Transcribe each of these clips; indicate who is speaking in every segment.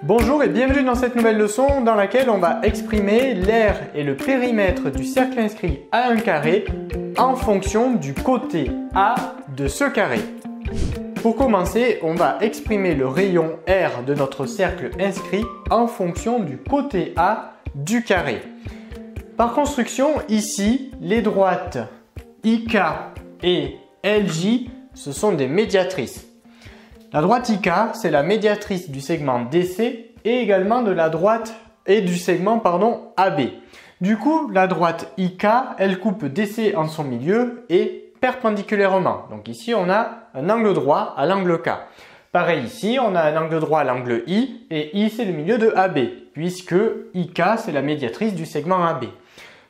Speaker 1: Bonjour et bienvenue dans cette nouvelle leçon dans laquelle on va exprimer l'aire et le périmètre du cercle inscrit à un carré en fonction du côté A de ce carré. Pour commencer, on va exprimer le rayon R de notre cercle inscrit en fonction du côté A du carré. Par construction, ici, les droites IK et LJ, ce sont des médiatrices. La droite IK, c'est la médiatrice du segment DC et également de la droite et du segment AB. Du coup, la droite IK, elle coupe DC en son milieu et perpendiculairement. Donc ici, on a un angle droit à l'angle K. Pareil ici, on a un angle droit à l'angle I et I, c'est le milieu de AB puisque IK, c'est la médiatrice du segment AB.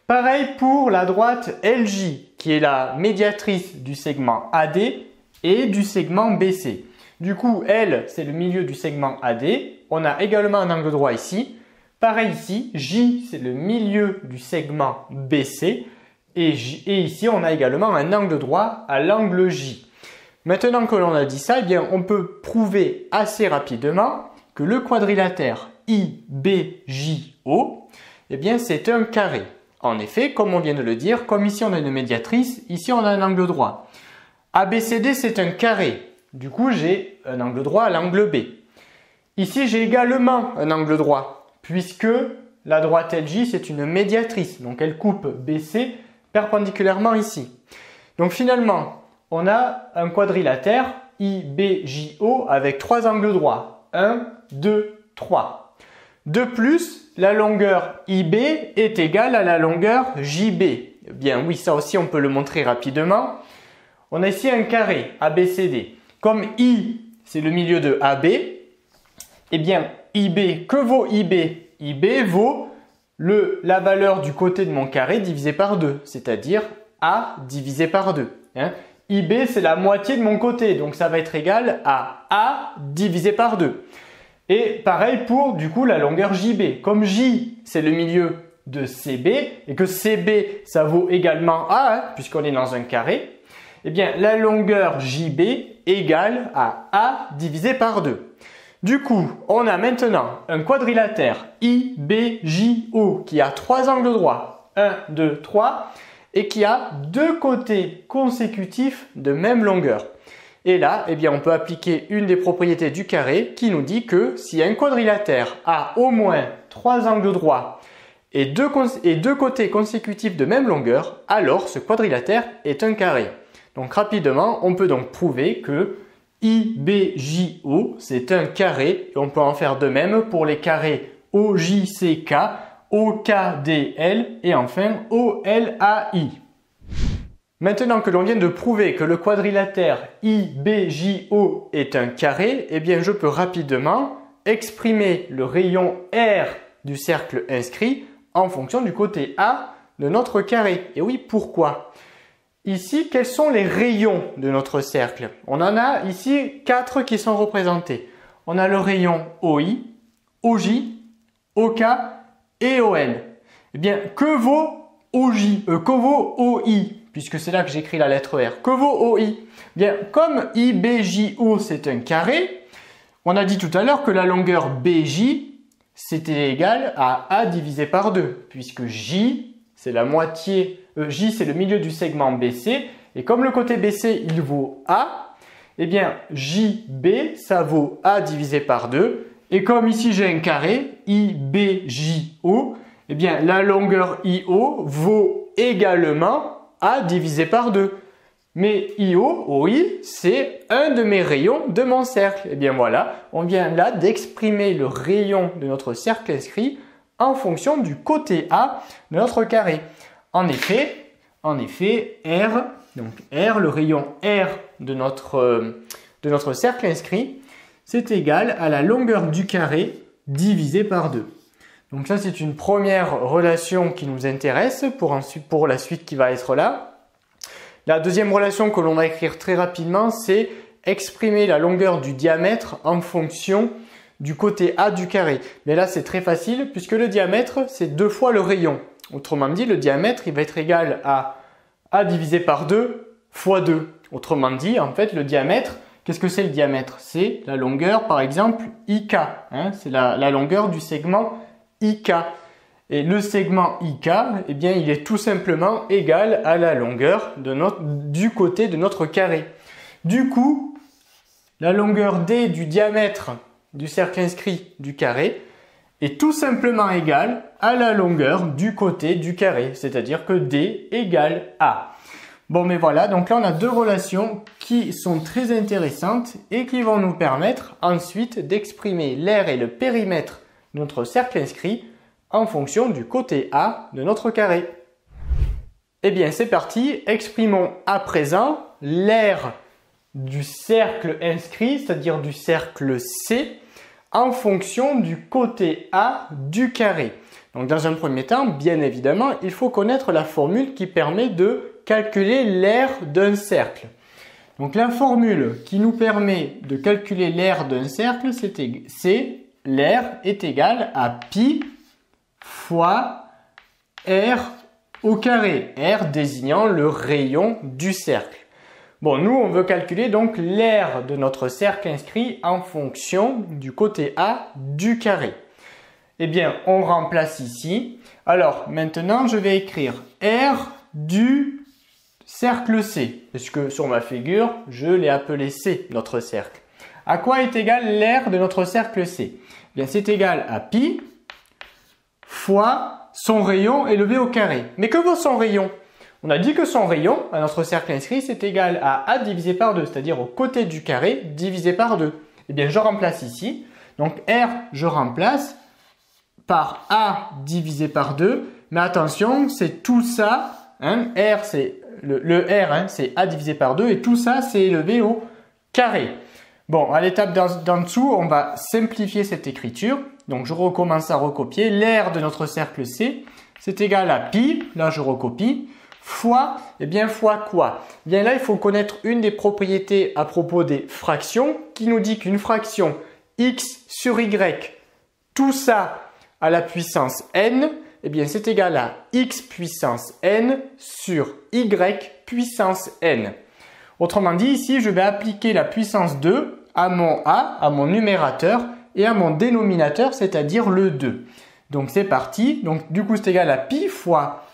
Speaker 1: Pareil pour la droite LJ qui est la médiatrice du segment AD et du segment BC. Du coup, L, c'est le milieu du segment AD. On a également un angle droit ici. Pareil ici, J, c'est le milieu du segment BC. Et ici, on a également un angle droit à l'angle J. Maintenant que l'on a dit ça, eh bien, on peut prouver assez rapidement que le quadrilatère IBJO, eh bien, c'est un carré. En effet, comme on vient de le dire, comme ici on a une médiatrice, ici on a un angle droit. ABCD, c'est un carré. Du coup, j'ai un angle droit à l'angle B. Ici, j'ai également un angle droit, puisque la droite LJ, c'est une médiatrice. Donc, elle coupe BC perpendiculairement ici. Donc, finalement, on a un quadrilatère IBJO avec trois angles droits. 1, 2, 3. De plus, la longueur IB est égale à la longueur JB. Eh bien, oui, ça aussi, on peut le montrer rapidement. On a ici un carré ABCD. Comme I, c'est le milieu de AB, eh bien, IB, que vaut IB? IB vaut la valeur du côté de mon carré divisé par 2, c'est-à-dire A divisé par 2. IB, c'est la moitié de mon côté, donc ça va être égal à A divisé par 2. Et pareil pour, du coup, la longueur JB. Comme J, c'est le milieu de CB, et que CB, ça vaut également A, puisqu'on est dans un carré, eh bien, la longueur JB égale à A divisé par 2. Du coup, on a maintenant un quadrilatère IBJO qui a trois angles droits, 1, 2, 3, et qui a deux côtés consécutifs de même longueur. Et là, eh bien, on peut appliquer une des propriétés du carré qui nous dit que si un quadrilatère a au moins trois angles droits et deux côtés consécutifs de même longueur, alors ce quadrilatère est un carré. Donc rapidement, on peut donc prouver que IBJO, c'est un carré et on peut en faire de même pour les carrés OJCK, OKDL et enfin OLAI. Maintenant que l'on vient de prouver que le quadrilatère IBJO est un carré, eh bien je peux rapidement exprimer le rayon R du cercle inscrit en fonction du côté A de notre carré. Et oui, pourquoi ? Ici, quels sont les rayons de notre cercle? On en a ici 4 qui sont représentés. On a le rayon OI, OJ, OK et OL. Eh bien, que vaut OI? Puisque c'est là que j'écris la lettre R. Que vaut OI? Bien, comme IBJO c'est un carré, on a dit tout à l'heure que la longueur BJ c'était égal à A divisé par 2, puisque J c'est la moitié, J c'est le milieu du segment BC, et comme le côté BC il vaut A, eh bien JB ça vaut A divisé par 2, et comme ici j'ai un carré, IBJO, eh bien la longueur IO vaut également A divisé par 2. Mais OI, c'est un de mes rayons de mon cercle. Et bien voilà, on vient là d'exprimer le rayon de notre cercle inscrit en fonction du côté A de notre carré. En effet, R, donc R, le rayon R de notre cercle inscrit, c'est égal à la longueur du carré divisé par 2. Donc ça, c'est une première relation qui nous intéresse pour la suite qui va être là. La deuxième relation que l'on va écrire très rapidement, c'est exprimer la longueur du diamètre en fonction du côté A du carré. Mais là, c'est très facile puisque le diamètre, c'est 2 fois le rayon. Autrement dit, le diamètre, il va être égal à A divisé par 2 fois 2. Autrement dit, en fait, le diamètre, Qu'est-ce que c'est le diamètre? C'est la longueur, par exemple, IK. Hein, c'est la longueur du segment IK. Et le segment IK, eh bien, il est tout simplement égal à la longueur du côté de notre carré. Du coup, la longueur D du diamètre du cercle inscrit du carré est tout simplement égale à la longueur du côté du carré. C'est-à-dire que D égale A. Bon, mais voilà, donc là on a deux relations qui sont très intéressantes et qui vont nous permettre ensuite d'exprimer l'aire et le périmètre de notre cercle inscrit en fonction du côté A de notre carré. Eh bien c'est parti, exprimons à présent l'aire du cercle inscrit, c'est-à-dire du cercle C, en fonction du côté A du carré. Donc dans un premier temps, bien évidemment, il faut connaître la formule qui permet de calculer l'aire d'un cercle. Donc la formule qui nous permet de calculer l'aire d'un cercle, c'est l'aire est égale à pi fois r au carré, r désignant le rayon du cercle. Bon, nous on veut calculer donc l'aire de notre cercle inscrit en fonction du côté A du carré. Eh bien, on remplace ici. Alors, maintenant, je vais écrire R du cercle C, puisque sur ma figure, je l'ai appelé C, notre cercle. À quoi est égal l'aire de notre cercle C? Eh bien, c'est égal à pi fois son rayon élevé au carré. Mais que vaut son rayon? On a dit que son rayon, à notre cercle inscrit, c'est égal à A divisé par 2, c'est-à-dire au côté du carré divisé par 2. Eh bien, je remplace ici. Donc, R, je remplace par A divisé par 2. Mais attention, c'est tout ça. Hein, R, c'est le R, hein, c'est A divisé par 2. Et tout ça, c'est élevé au carré. Bon, à l'étape d'en dessous, on va simplifier cette écriture. Donc, je recommence à recopier. L'aire de notre cercle C, c'est égal à pi. Là, je recopie. Fois, eh bien, fois quoi? Eh bien là, il faut connaître une des propriétés à propos des fractions qui nous dit qu'une fraction x sur y, tout ça à la puissance n, eh bien, c'est égal à x puissance n sur y puissance n. Autrement dit, ici, je vais appliquer la puissance 2 à mon a, à mon numérateur, et à mon dénominateur, c'est-à-dire le 2. Donc, c'est parti. Donc, du coup, c'est égal à pi fois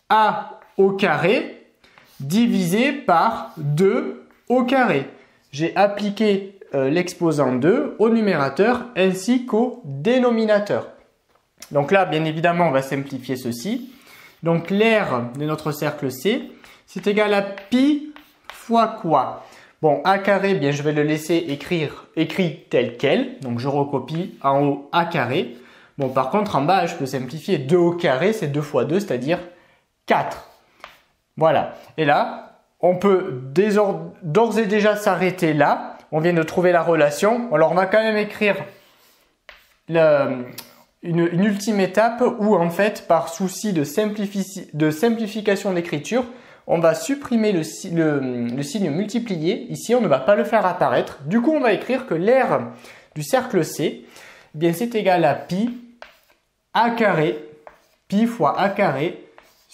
Speaker 1: a au carré divisé par 2 au carré. J'ai appliqué l'exposant 2 au numérateur ainsi qu'au dénominateur. Donc là, bien évidemment, on va simplifier ceci. Donc l'aire de notre cercle C, c'est égal à pi fois quoi? Bon, a carré, bien, je vais le laisser écrit tel quel. Donc je recopie en haut a carré. Bon, par contre, en bas, je peux simplifier 2 au carré, c'est 2 fois 2, c'est-à-dire 4. Voilà. Et là, on peut d'ores et déjà s'arrêter là. On vient de trouver la relation. Alors, on va quand même écrire une ultime étape où, en fait, par souci de simplification d'écriture, on va supprimer le signe multiplié. Ici, on ne va pas le faire apparaître. Du coup, on va écrire que l'aire du cercle C, eh bien, c'est égal à pi a carré, pi fois a carré,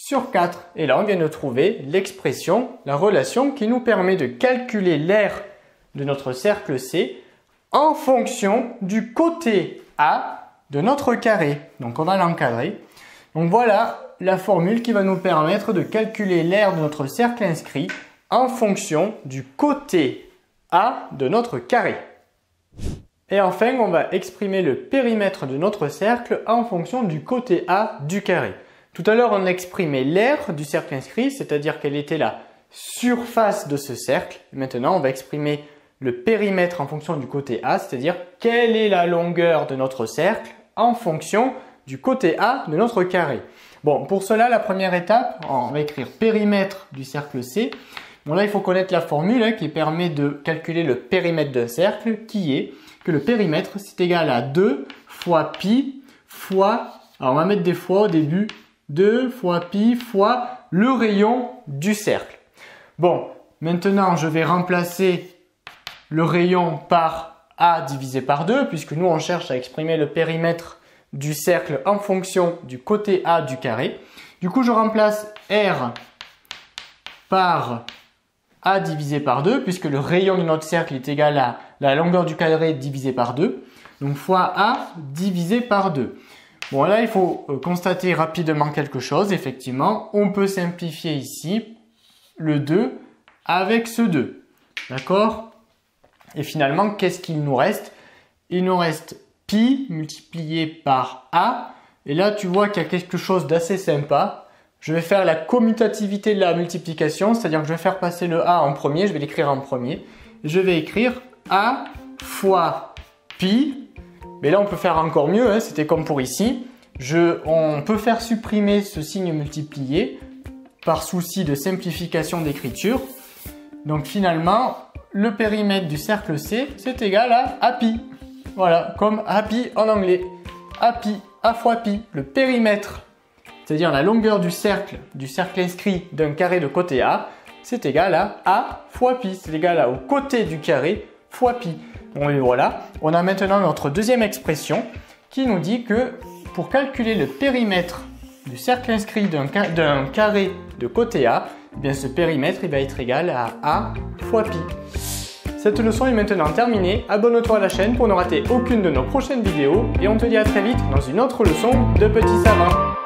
Speaker 1: sur 4. Et là, on vient de trouver l'expression, la relation qui nous permet de calculer l'aire de notre cercle C en fonction du côté A de notre carré. Donc, on va l'encadrer. Donc, voilà la formule qui va nous permettre de calculer l'aire de notre cercle inscrit en fonction du côté A de notre carré. Et enfin, on va exprimer le périmètre de notre cercle en fonction du côté A du carré. Tout à l'heure, on a exprimé l'aire du cercle inscrit, c'est-à-dire quelle était la surface de ce cercle. Maintenant, on va exprimer le périmètre en fonction du côté A, c'est-à-dire quelle est la longueur de notre cercle en fonction du côté A de notre carré. Bon, pour cela, la première étape, on va écrire périmètre du cercle C. Bon, là, il faut connaître la formule qui permet de calculer le périmètre d'un cercle, qui est que le périmètre, c'est égal à 2 fois pi fois, alors on va mettre des fois au début, 2 fois pi fois le rayon du cercle. Bon, maintenant je vais remplacer le rayon par A divisé par 2, puisque nous on cherche à exprimer le périmètre du cercle en fonction du côté A du carré. Du coup, je remplace R par A divisé par 2, puisque le rayon de notre cercle est égal à la longueur du carré divisé par 2. Donc fois A divisé par 2. Bon, là, il faut constater rapidement quelque chose. Effectivement, on peut simplifier ici le 2 avec ce 2. D'accord? Et finalement, qu'est-ce qu'il nous reste? Il nous reste pi multiplié par A. Et là, tu vois qu'il y a quelque chose d'assez sympa. Je vais faire la commutativité de la multiplication, c'est-à-dire que je vais faire passer le A en premier, je vais l'écrire en premier. Je vais écrire A fois pi. Mais là, on peut faire encore mieux, hein, c'était comme pour ici. On peut faire supprimer ce signe multiplié par souci de simplification d'écriture. Donc finalement, le périmètre du cercle C, c'est égal à API. Voilà, comme API en anglais. API, A fois pi, le périmètre, c'est-à-dire la longueur du cercle inscrit d'un carré de côté A, c'est égal à A fois pi. C'est égal au côté du carré fois pi. Donc voilà, on a maintenant notre deuxième expression qui nous dit que pour calculer le périmètre du cercle inscrit d'un carré de côté A, eh bien ce périmètre il va être égal à A fois pi. Cette leçon est maintenant terminée. Abonne-toi à la chaîne pour ne rater aucune de nos prochaines vidéos et on te dit à très vite dans une autre leçon de Petit Savant.